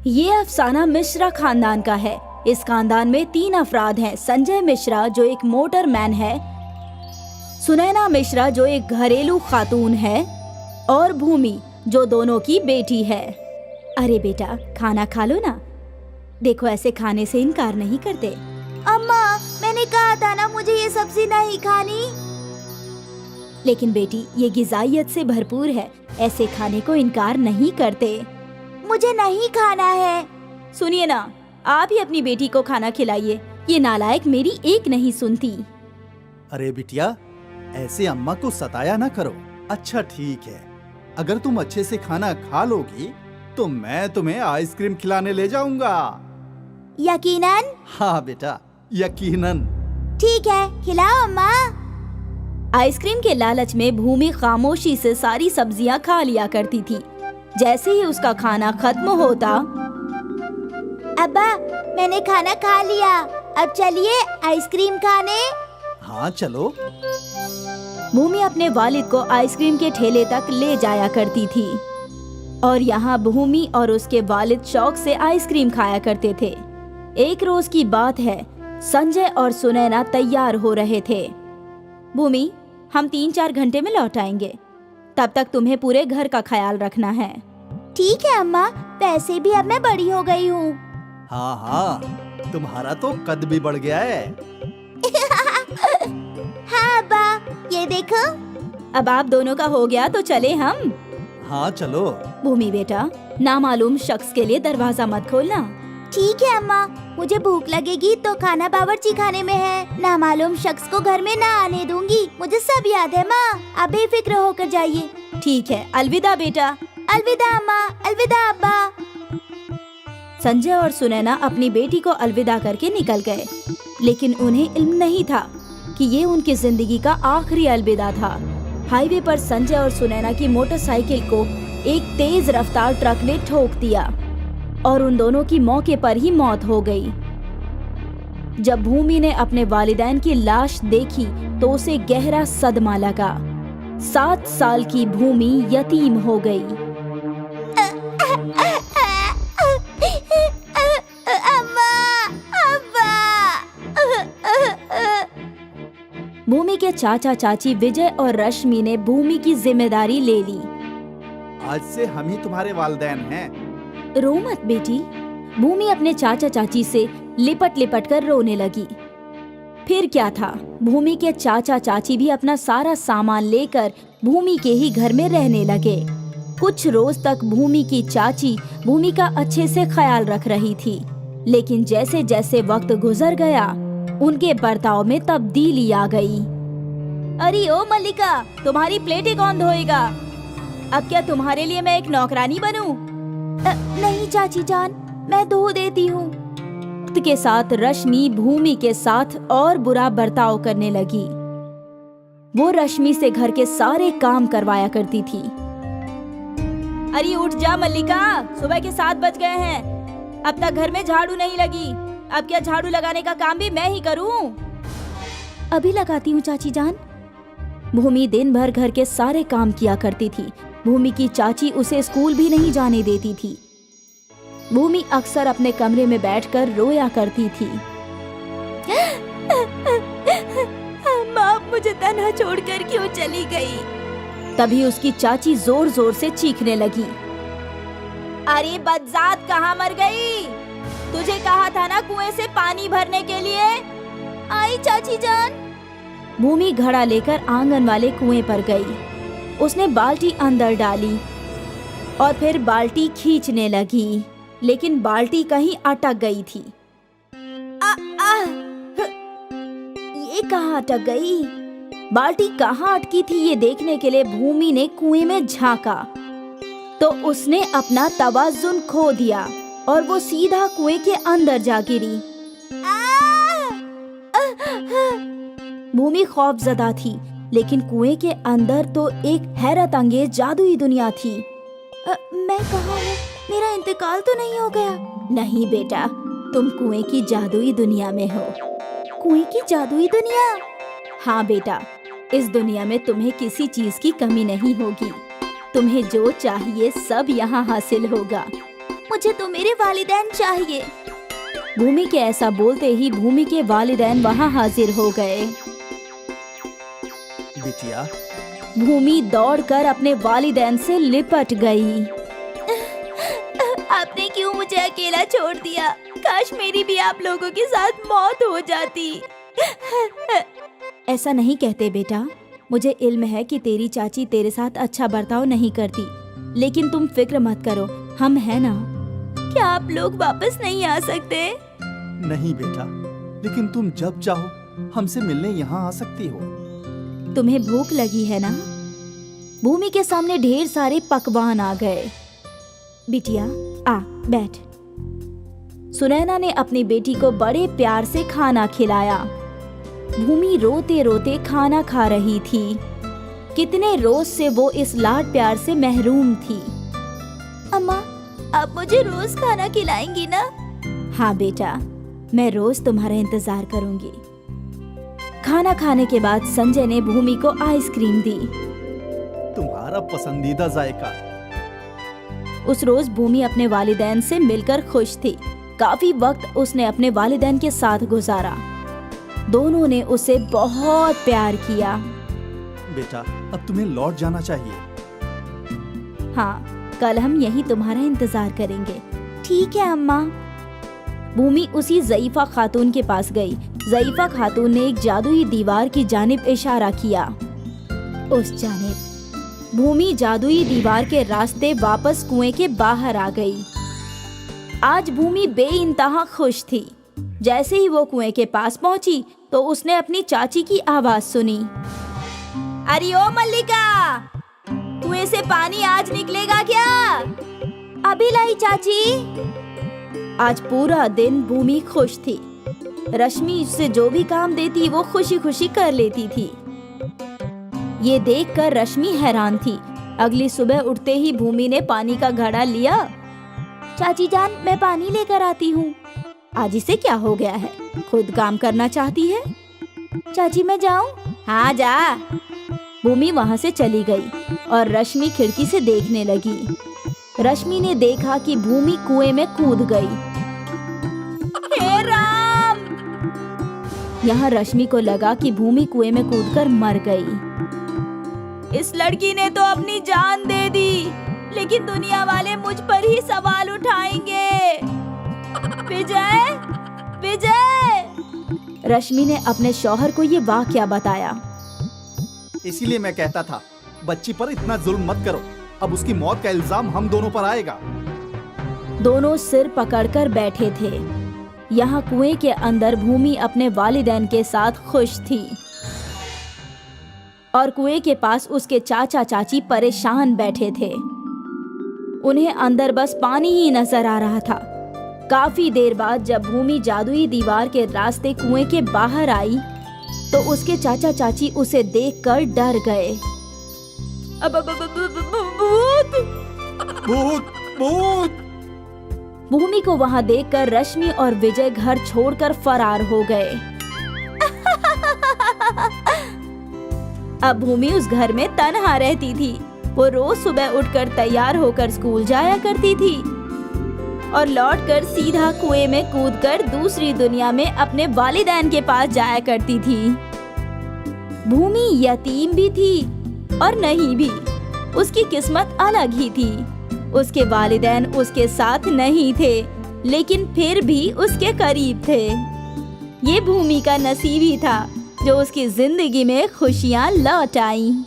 ये अफसाना मिश्रा खानदान का है। इस खानदान में 3 अफराद हैं। संजय मिश्रा जो एक मोटरमैन है, सुनैना मिश्रा जो एक घरेलू खातून है, और भूमि जो दोनों की बेटी है। अरे बेटा, खाना खा लो ना। देखो, ऐसे खाने से इनकार नहीं करते। अम्मा, मैंने कहा था ना मुझे ये सब्जी नहीं खानी। लेकिन बेटी, ये गिजाइयत से भरपूर है, ऐसे खाने को इनकार नहीं करते। मुझे नहीं खाना है। सुनिए ना, आप ही अपनी बेटी को खाना खिलाइए। ये नालायक मेरी एक नहीं सुनती। अरे बिटिया, ऐसे अम्मा को सताया ना करो। अच्छा ठीक है, अगर तुम अच्छे से खाना खा लोगी तो मैं तुम्हें आइसक्रीम खिलाने ले जाऊंगा। यकीनन? हाँ बेटा, यकीनन। ठीक है, खिलाओ अम्मा। आइसक्रीम के लालच में भूमि खामोशी से सारी सब्जियां खा लिया करती थी। जैसे ही उसका खाना खत्म होता, अब्बा, मैंने खाना खा लिया, अब चलिए आइसक्रीम खाने। हाँ चलो। भूमि अपने वालिद को आइसक्रीम के ठेले तक ले जाया करती थी और यहाँ भूमि और उसके वालिद शौक से आइसक्रीम खाया करते थे। एक रोज की बात है, संजय और सुनैना तैयार हो रहे थे। भूमि, हम 3-4 घंटे में लौट आएंगे, तब तक तुम्हें पूरे घर का ख्याल रखना है। ठीक है अम्मा, वैसे भी अब मैं बड़ी हो गई हूँ। हाँ हाँ, तुम्हारा तो कद भी बढ़ गया है। हाँ अब्बा, ये देखो। अब आप दोनों का हो गया तो चले हम। हाँ चलो। भूमि बेटा, नामालूम शख्स के लिए दरवाजा मत खोलना। ठीक है अम्मा, मुझे भूख लगेगी तो खाना बावर्ची खाने में है। नामालूम शख्स को घर में ना आने दूंगी, मुझे सब याद है माँ। आप बेफिक्र होकर जाइए। ठीक है, अलविदा बेटा। अलविदा अम्मा, अलविदा अब्बा। संजय और सुनैना अपनी बेटी को अलविदा करके निकल गए, लेकिन उन्हें इल्म नहीं था कि ये उनकी जिंदगी का आखिरी अलविदा था। हाईवे पर संजय और सुनैना की मोटरसाइकिल को एक तेज रफ्तार ट्रक ने ठोक दिया और उन दोनों की मौके पर ही मौत हो गई। जब भूमि ने अपने वालिदैन की लाश देखी तो उसे गहरा सदमा लगा। 7 साल की भूमि यतीम हो गई। भूमि के चाचा चाची विजय और रश्मि ने भूमि की जिम्मेदारी ले ली। आज से हम ही तुम्हारे वालिदैन हैं। रो मत बेटी। भूमि अपने चाचा चाची से लिपट लिपट कर रोने लगी। फिर क्या था, भूमि के चाचा चाची भी अपना सारा सामान लेकर भूमि के ही घर में रहने लगे। कुछ रोज तक भूमि की चाची भूमि का अच्छे से ख्याल रख रही थी, लेकिन जैसे जैसे वक्त गुजर गया उनके बर्ताव में तब्दीली आ गई। अरे ओ मल्लिका, तुम्हारी प्लेटें कौन धोएगा? अब क्या तुम्हारे लिए मैं एक नौकरानी बनूं? नहीं चाची जान, मैं धो देती हूँ। वक्त के साथ रश्मि भूमि के साथ और बुरा बर्ताव करने लगी। वो रश्मि से घर के सारे काम करवाया करती थी। अरे उठ जा मल्लिका, सुबह के 7 बज गए हैं, अब तक घर में झाड़ू नहीं लगी। अब क्या झाड़ू लगाने का काम भी मैं ही करूं? अभी लगाती हूँ चाची जान। भूमि दिन भर घर के सारे काम किया करती थी। भूमि की चाची उसे स्कूल भी नहीं जाने देती थी। भूमि अक्सर अपने कमरे में बैठकर रोया करती थी। अम्मा मुझे तन्हा छोड़कर क्यों चली गई? तभी उसकी चाची जोर जोर से चीखने लगी। अरे बदजात, कहाँ मर गई? तुझे कहा था ना कुएं से पानी भरने के लिए। आई चाची जान। भूमि घड़ा लेकर आंगन वाले कुएं पर गई। उसने बाल्टी अंदर डाली और फिर बाल्टी खींचने लगी, लेकिन बाल्टी कहीं अटक गई थी। ये कहाँ अटक गई? बाल्टी कहाँ अटकी थी ये देखने के लिए भूमि ने कुएं में झांका तो उसने अपना तवाज़ुन खो दिया और वो सीधा कुएं के अंदर जा गिरी। भूमि खौफजदा थी, लेकिन कुएं के अंदर तो एक हैरत अंगेज जादुई दुनिया थी। मैं कहाँ हूँ? मेरा इंतकाल तो नहीं हो गया? नहीं बेटा, तुम कुएं की जादुई दुनिया में हो। कुएं की जादुई दुनिया? हाँ बेटा, इस दुनिया में तुम्हें किसी चीज की कमी नहीं होगी। तुम्हें जो चाहिए सब यहाँ हासिल होगा। मुझे तो मेरे वालिदैन चाहिए। भूमि के ऐसा बोलते ही भूमि के वालिदैन वहाँ हाजिर हो गए। बिटिया, भूमि दौड़कर अपने वालिदैन से लिपट गई। आपने क्यों मुझे अकेला छोड़ दिया? काश मेरी भी आप लोगों के साथ मौत हो जाती। ऐसा नहीं कहते बेटा, मुझे इल्म है कि तेरी चाची तेरे साथ अच्छा बर्ताव नहीं करती, लेकिन तुम फिक्र मत करो, हम हैं ना। क्या आप लोग वापस नहीं आ सकते? नहीं बेटा, लेकिन तुम जब चाहो हमसे मिलने यहाँ आ सकती हो। तुम्हें भूख लगी है ना? भूमि के सामने ढेर सारे पकवान आ गए। बिटिया आ बैठ। सुनैना ने अपनी बेटी को बड़े प्यार से खाना खिलाया। भूमि रोते रोते खाना खा रही थी। कितने रोज से वो इस लाड प्यार से महरूम थी। अम्मा, आप मुझे रोज खाना खिलाएंगी ना? हाँ बेटा, मैं रोज तुम्हारा इंतजार करूंगी। खाना खाने के बाद संजय ने भूमि को आइसक्रीम दी। तुम्हारा पसंदीदा जायका। उस रोज भूमि अपने वालिदैन से मिलकर खुश थी। काफी वक्त उसने अपने वालिदैन के साथ गुजारा। दोनों ने उसे बहुत प्यार किया। बेटा, अब तुम्हें लौट जाना चाहिए। हाँ, कल हम यहीं तुम्हारा इंतजार करेंगे। ठीक है अम्मा। भूमि उसी ज़ईफा खातून के पास गई। ज़ईफा खातून ने एक जादुई दीवार की जानिब इशारा किया। उस जानिब भूमि जादुई दीवार के रास्ते वापस कुएं के बाहर आ गई। आज भूमि बेइंतहा खुश थी। जैसे ही वो कुएं के पास पहुंची तो उसने अपनी चाची की आवाज सुनी। अरे ओ मल्लिका, कुएं से पानी आज निकलेगा क्या? अभी लाई चाची। आज पूरा दिन भूमि खुश थी। रश्मि से जो भी काम देती वो खुशी खुशी कर लेती थी। ये देखकर रश्मि हैरान थी। अगली सुबह उठते ही भूमि ने पानी का घड़ा लिया। चाची जान, मैं पानी लेकर आती हूँ। आज इसे क्या हो गया है? खुद काम करना चाहती है। चाची मैं जाऊँ? हाँ जा। भूमि वहाँ से चली गई और रश्मि खिड़की से देखने लगी। रश्मि ने देखा कि भूमि कुएं में कूद गई। हे राम! यहाँ रश्मि को लगा कि भूमि कुएं में कूदकर मर गई। इस लड़की ने तो अपनी जान दे दी, लेकिन दुनिया वाले मुझ पर ही सवाल उठाएंगे। विजय, विजय! रश्मि ने अपने शौहर को ये वाकया बताया। इसीलिए मैं कहता था, बच्ची पर इतना जुल्म मत करो। अब उसकी मौत का इल्जाम हम दोनों पर आएगा। दोनों सिर पकड़कर बैठे थे। यहाँ कुएं के अंदर भूमि अपने वालिदैन के साथ खुश थी और कुएं के पास उसके चाचा चाची परेशान बैठे थे। उन्हें अंदर बस पानी ही नजर आ रहा था। काफी देर बाद जब भूमि जादुई दीवार के रास्ते कुएं के बाहर आई तो उसके चाचा चाची उसे देखकर डर गए। भूत! भूत! भूत! भूमि को वहां देखकर रश्मि और विजय घर छोड़कर फरार हो गए। अब भूमि उस घर में तन्हा रहती थी। वो रोज सुबह उठकर तैयार होकर स्कूल जाया करती थी और लौटकर सीधा कुएं में कूदकर दूसरी दुनिया में अपने वालिदैन के पास जाया करती थी। भूमि यतीम भी थी और नहीं भी। उसकी किस्मत अलग ही थी। उसके वालिदैन उसके साथ नहीं थे, लेकिन फिर भी उसके करीब थे। ये भूमि का नसीब ही था जो उसकी जिंदगी में खुशियां लौट आईं।